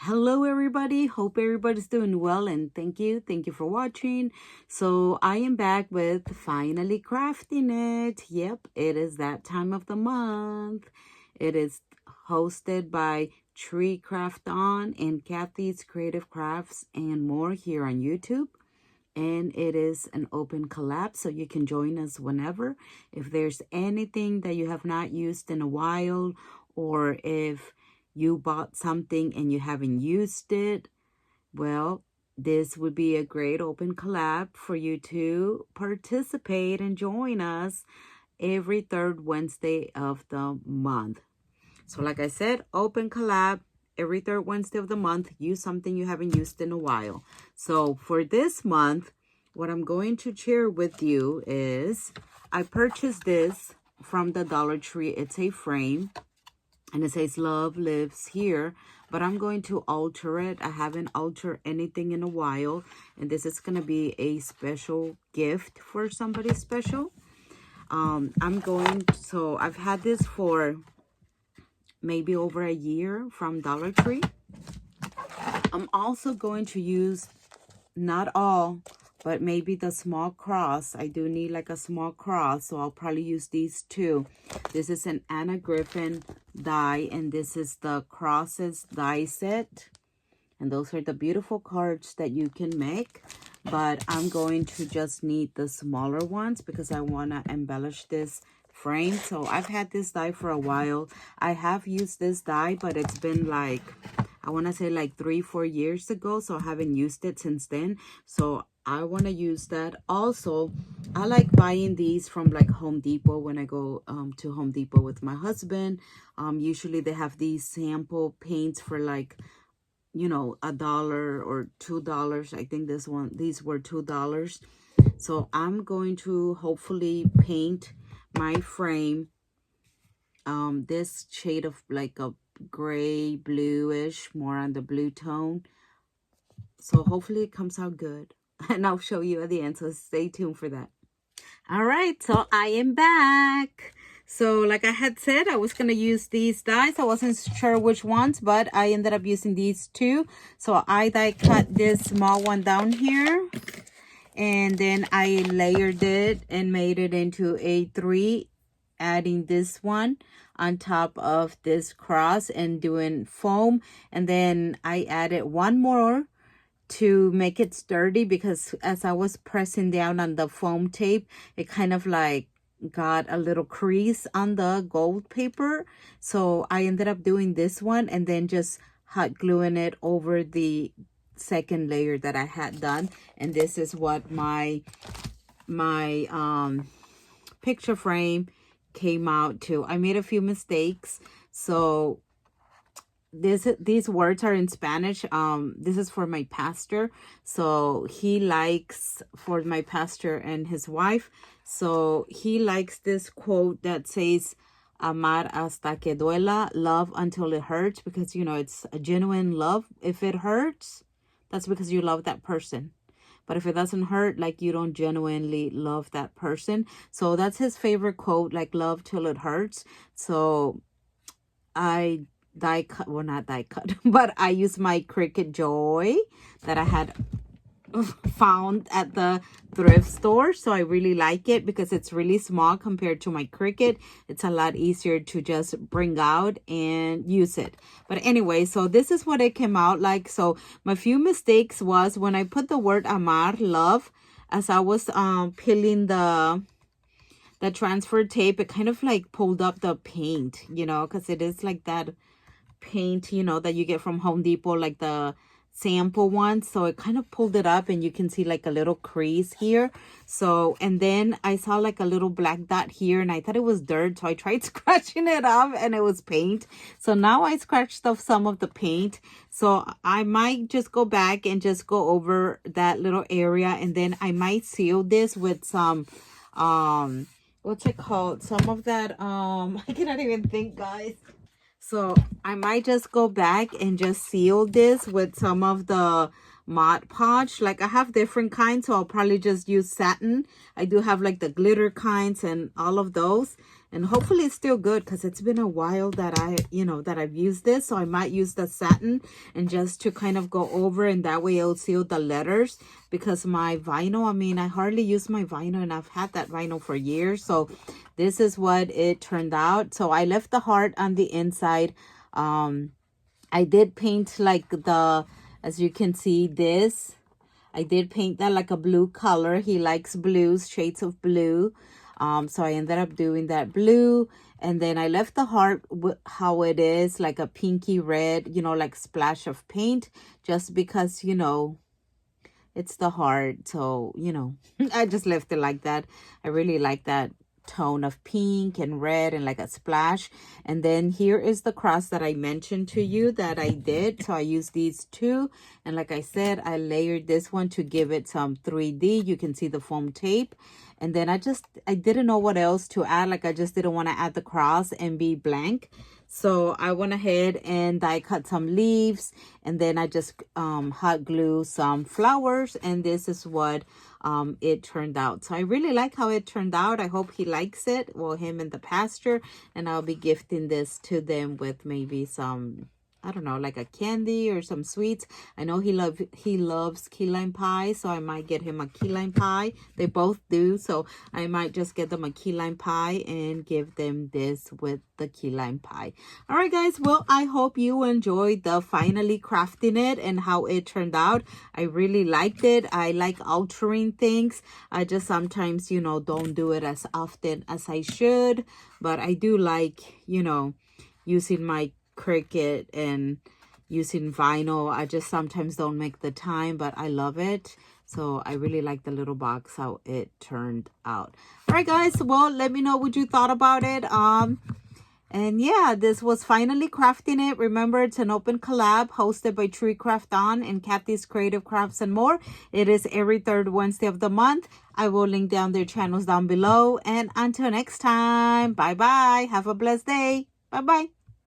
Hello everybody, hope everybody's doing well, and thank you for watching. So I am back with finally crafting it. Yep, it is that time of the month. It is hosted by TreeCraftOn and Cathy's Creative Crafts and More here on YouTube. And it is an open collab, so you can join us whenever. If there's anything that you have not used in a while, or if you bought something and you haven't used it, well, this would be a great open collab for you to participate and join us every third Wednesday of the month. So like I said, open collab every third Wednesday of the month. Use something you haven't used in a while. So for this month, what I'm going to share with you is I purchased this from the Dollar Tree. It's a frame. And it says love lives here, but I'm going to alter it. I haven't altered anything in a while, and this is going to be a special gift for somebody special. So I've had this for maybe over a year from Dollar Tree. I'm also going to use not all, but maybe the small cross. I do need like a small cross, so I'll probably use these two. This is an Anna Griffin die, and this is the crosses die set. And those are the beautiful cards that you can make. But I'm going to just need the smaller ones because I want to embellish this frame. So I've had this die for a while. I have used this die, but it's been like, I want to say like 3-4 years ago. So I haven't used it since then. So I want to use that. Also, I like buying these from like Home Depot when I go to Home Depot with my husband. Usually they have these sample paints for like, you know, $1 or $2. I think these were $2. So I'm going to hopefully paint my frame this shade of like a gray bluish, more on the blue tone. So hopefully it comes out good. And I'll show you at the end, so stay tuned for that. All right, so I am back. So like I had said, I was going to use these dies. I wasn't sure which ones, but I ended up using these two. So I die cut this small one down here. And then I layered it and made it into a 3, adding this one on top of this cross and doing foam. And then I added one more to make it sturdy, because as I was pressing down on the foam tape, it kind of like got a little crease on the gold paper. So I ended up doing this one and then just hot gluing it over the second layer that I had done. And this is what my picture frame came out to. I made a few mistakes, so these words are in Spanish. This is for my pastor, so he likes, for my pastor and his wife, so he likes this quote that says amar hasta que duela, love until it hurts, because you know it's a genuine love. If it hurts, that's because you love that person. But if it doesn't hurt, like, you don't genuinely love that person. So that's his favorite quote, like love till it hurts. So I die cut, well, not die cut, but I use my Cricut Joy that I had found at the thrift store. So I really like it because it's really small compared to my Cricut. It's a lot easier to just bring out and use it. But anyway, so this is what it came out like. So my few mistakes was when I put the word amar, love, as I was peeling the transfer tape, it kind of like pulled up the paint, you know, because it is like that paint, you know, that you get from Home Depot, like the sample one. So it kind of pulled it up, and you can see like a little crease here. So, and then I saw like a little black dot here, and I thought it was dirt, so I tried scratching it off, and it was paint. So now I scratched off some of the paint. So I might just go back and just go over that little area, and then I might seal this with some what's it called, some of that I cannot even think, guys. So I might just go back and just seal this with some of the Mod Podge. Like, I have different kinds, so I'll probably just use satin. I do have like the glitter kinds and all of those. And hopefully it's still good, because it's been a while that I've used this. So I might use the satin and just to kind of go over, and that way it'll seal the letters. Because my vinyl, I mean, I hardly use my vinyl, and I've had that vinyl for years. So this is what it turned out. So I left the heart on the inside. I did paint like as you can see, this. I did paint that like a blue color. He likes blues, shades of blue. So I ended up doing that blue. And then I left the heart how it is, like a pinky red, like splash of paint. Just because, it's the heart. So, I just left it like that. I really like that tone of pink and red and like a splash. And then here is the cross that I mentioned to you that I did. So I used these two, and like I said, I layered this one to give it some 3D. You can see the foam tape. And then I didn't know what else to add. Like, I just didn't want to add the cross and be blank. So I went ahead and die cut some leaves, and then I just hot glue some flowers, and this is what it turned out. So I really like how it turned out. I hope he likes it. Well, him and the pastor, and I'll be gifting this to them with maybe some, I don't know, like a candy or some sweets. I know he loves key lime pie, so I might get him a key lime pie. They both do, so I might just get them a key lime pie and give them this with the key lime pie. All right, guys. Well, I hope you enjoyed the finally crafting it and how it turned out. I really liked it. I like altering things. I just sometimes, don't do it as often as I should, but I do like, using my Cricut and using vinyl. I just sometimes don't make the time, but I love it. So I really like the little box, how it turned out. All right, guys. Well, let me know what you thought about it. And yeah, this was finally crafting it. Remember, it's an open collab hosted by TreeCraftOn and Cathy's Creative Crafts and More. It is every third Wednesday of the month. I will link down their channels down below. And until next time, bye-bye. Have a blessed day. Bye-bye.